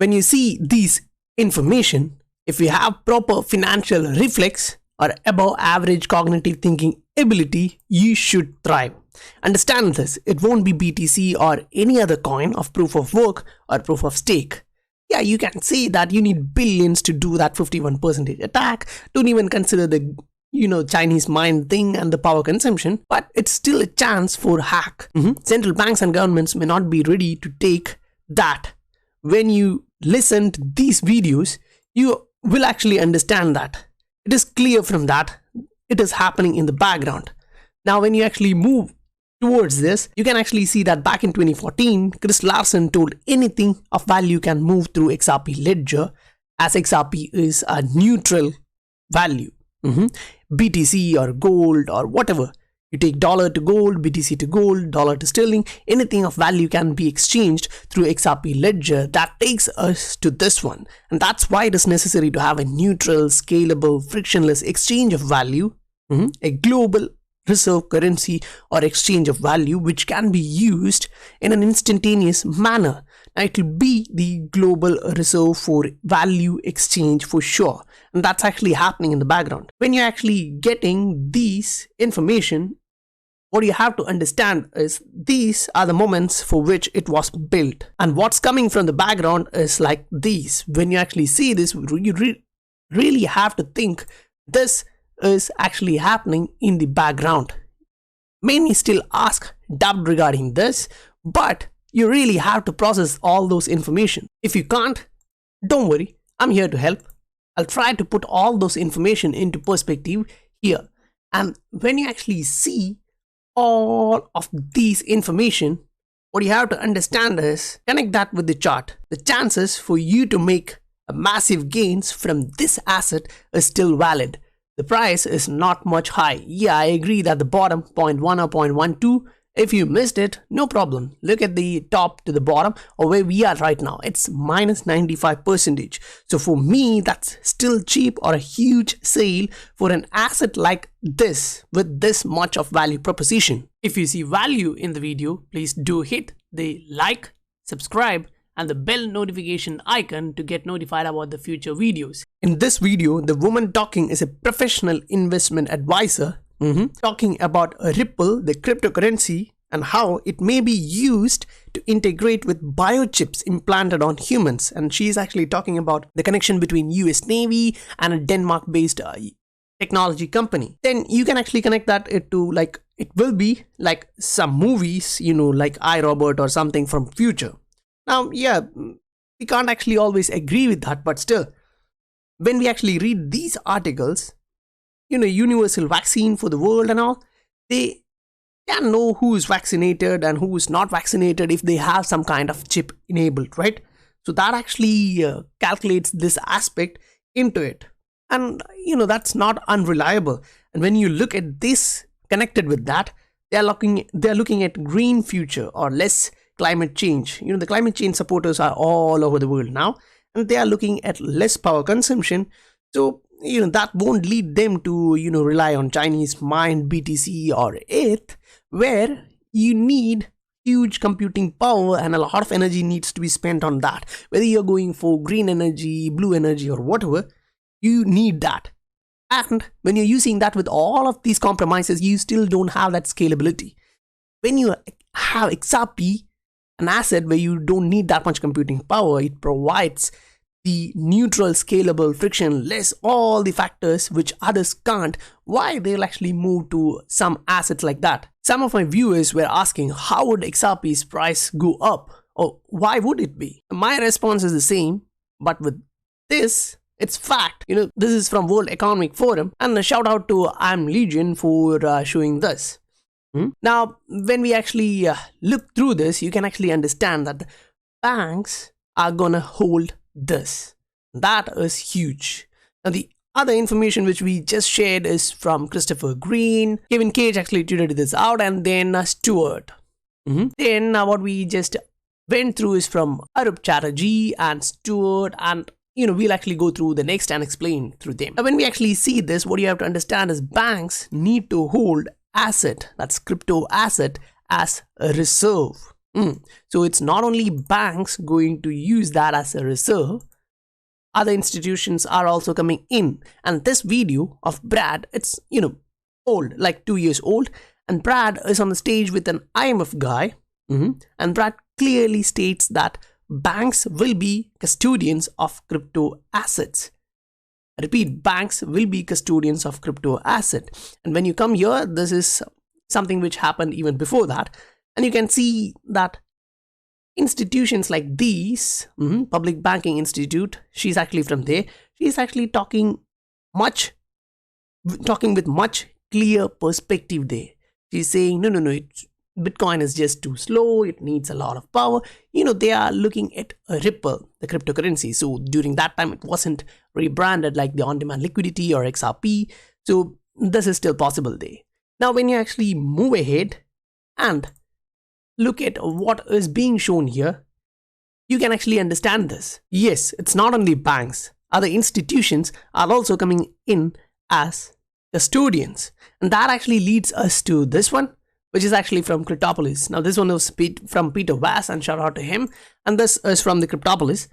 When you see these information, if you have proper financial reflex or above average cognitive thinking ability, you should thrive. Understand this, it won't be BTC or any other coin of proof of work or proof of stake. Yeah, you can say that you need billions to do that 51% attack. Don't even consider the Chinese mind thing and the power consumption, but it's still a chance for hack. Central banks and governments may not be ready to take that. When you listen to these videos, you will actually understand that. It is clear from that it is happening in the background. Now, when you actually move towards this, you can actually see that back in 2014, Chris Larsen told anything of value can move through XRP ledger, as XRP is a neutral value. BTC or gold or whatever. You take dollar to gold, BTC to gold, dollar to sterling, anything of value can be exchanged through XRP ledger. That takes us to this one. And that's why it is necessary to have a neutral, scalable, frictionless exchange of value, a global reserve currency or exchange of value which can be used in an instantaneous manner. Now, it will be the global reserve for value exchange for sure. And that's actually happening in the background. When you're actually getting these information, what you have to understand is these are the moments for which it was built. And what's coming from the background is like these. When you actually see this, you really have to think this is actually happening in the background. Many still ask doubt regarding this, but you really have to process all those information. If you can't, don't worry, I'm here to help. I'll try to put all those information into perspective here. And when you actually see all of these information, what you have to understand is connect that with the chart. The chances for you to make a massive gains from this asset is still valid. The price is not much high. Yeah, I agree that the bottom 0.1 or 0.12, if you missed it, no problem. Look at the top to the bottom or where we are right now. It's minus 95%. So for me, that's still cheap or a huge sale for an asset like this with this much of value proposition. If you see value in the video, please do hit the like, subscribe, and the bell notification icon to get notified about the future videos. In this video, the woman talking is a professional investment advisor talking about Ripple, the cryptocurrency, and how it may be used to integrate with biochips implanted on humans. And she is actually talking about the connection between US Navy and a Denmark-based technology company. Then you can actually connect that to it will be like some movies, like iRobot or something from future. Now, yeah, we can't actually always agree with that, but still, when we actually read these articles, universal vaccine for the world and all, they can know who is vaccinated and who is not vaccinated if they have some kind of chip enabled, right? So that actually calculates this aspect into it. And, that's not unreliable. And when you look at this connected with that, they're looking at green future or less climate change. The climate change supporters are all over the world now, and they are looking at less power consumption. So, that won't lead them to, rely on Chinese mind, BTC or ETH, where you need huge computing power and a lot of energy needs to be spent on that. Whether you're going for green energy, blue energy or whatever, you need that. And when you're using that with all of these compromises, you still don't have that scalability. When you have XRP, an asset where you don't need that much computing power, it provides the neutral, scalable, frictionless, all the factors which others can't. Why they'll actually move to some assets like that? Some of my viewers were asking, how would XRP's price go up? Or why would it be? My response is the same, but with this, it's fact. This is from World Economic Forum, and a shout out to I'm Legion for showing this. Now, when we actually look through this, you can actually understand that the banks are gonna hold this. That is huge. Now, the other information which we just shared is from Christopher Green. Kevin Cage actually tweeted this out, and then Stuart. Then what we just went through is from Arup Chatterjee and Stuart, and we'll actually go through the next and explain through them. Now, when we actually see this, what you have to understand is banks need to hold asset, that's crypto asset, as a reserve. So it's not only banks going to use that as a reserve, other institutions are also coming in. And this video of Brad, it's old, like 2 years old, and Brad is on the stage with an IMF guy, and Brad clearly states that banks will be custodians of crypto assets. I repeat, banks will be custodians of crypto asset. And when you come here, this is something which happened even before that, and you can see that institutions like these, Public Banking Institute, she's actually from there, she's actually talking with much clear perspective there. She's saying no, Bitcoin is just too slow, it needs a lot of power. They are looking at a Ripple, the cryptocurrency. So during that time it wasn't rebranded like the on-demand liquidity or XRP, so this is still possible there. Now when you actually move ahead and look at what is being shown here, you can actually understand this. Yes, it's not only banks, other institutions are also coming in as custodians, and that actually leads us to this one, which is actually from Cryptopolis. Now this one was from Peter Vass, and shout out to him, and this is from the Cryptopolis,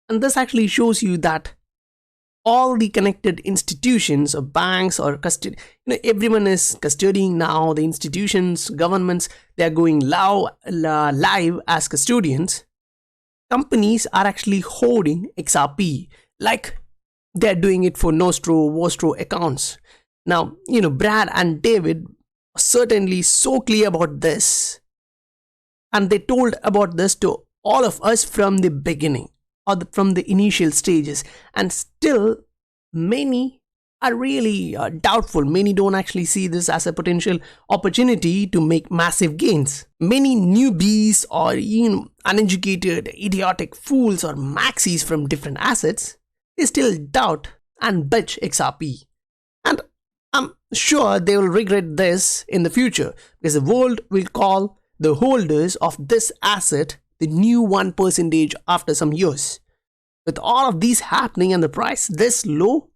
and this actually shows you that all the connected institutions or banks or custody, everyone is custodying now. The institutions, governments, they are going live as custodians. Companies are actually holding XRP like they're doing it for Nostro, Vostro accounts. Now, Brad and David are certainly so clear about this, and they told about this to all of us from the beginning, or from the initial stages, and still many are really doubtful. Many don't actually see this as a potential opportunity to make massive gains. Many newbies or uneducated, idiotic fools or maxis from different assets, they still doubt and bitch XRP. And I'm sure they will regret this in the future, because the world will call the holders of this asset the new 1% after some years. With all of these happening and the price this low,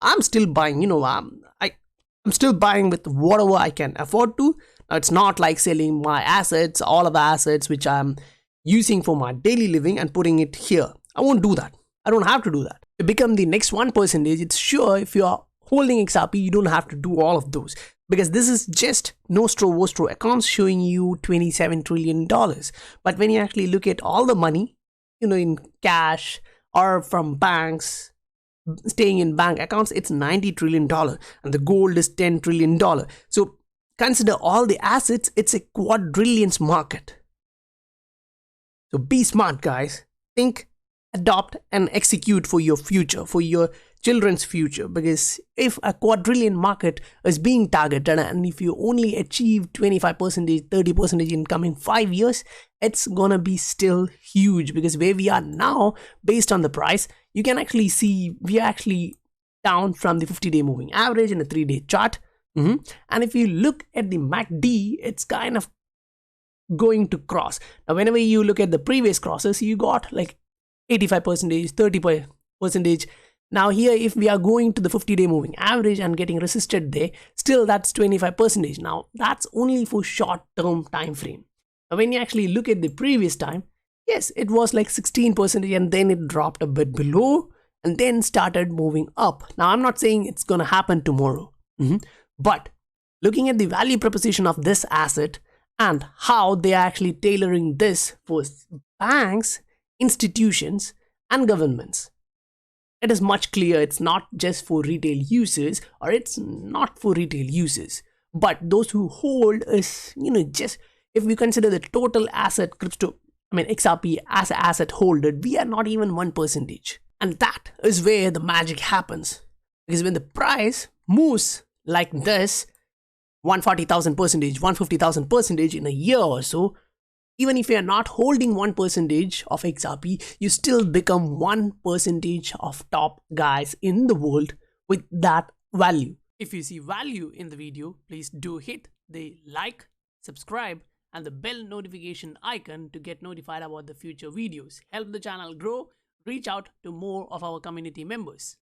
I'm still buying. I'm still buying with whatever I can afford to. Now it's not like selling my assets, all of the assets which I'm using for my daily living, and putting it here. I won't do that. I don't have to do that. To become the next 1%, it's sure if you are holding XRP, you don't have to do all of those, because this is just Nostro Vostro accounts showing you $27 trillion. But when you actually look at all the money, in cash or from banks, staying in bank accounts, it's $90 trillion, and the gold is $10 trillion. So consider all the assets, it's a quadrillions market. So be smart, guys. Think, adopt, and execute for your future, for your children's future, because if a quadrillion market is being targeted, and if you only achieve 25%, 30% in coming 5 years, it's gonna be still huge. Because where we are now, based on the price, you can actually see we are actually down from the 50-day moving average in a 3-day chart. And if you look at the MACD, it's kind of going to cross. Now whenever you look at the previous crosses, you got like 85%, 30%. Now here, if we are going to the 50-day moving average and getting resisted there, still that's 25%. Now that's only for short-term time frame. Now when you actually look at the previous time, yes, it was like 16%, and then it dropped a bit below and then started moving up. Now I'm not saying it's gonna happen tomorrow, but looking at the value proposition of this asset and how they are actually tailoring this for banks, institutions, and governments, it is much clear it's not just for retail users, or it's not for retail users, but those who hold is, just if we consider the total asset XRP as an asset holder, we are not even 1%. And that is where the magic happens. Because when the price moves like this, 140,000%, 150,000% in a year or so, even if you are not holding 1% of XRP, you still become 1% of top guys in the world with that value. If you see value in the video, please do hit the like, subscribe, and the bell notification icon to get notified about the future videos. Help the channel grow, reach out to more of our community members.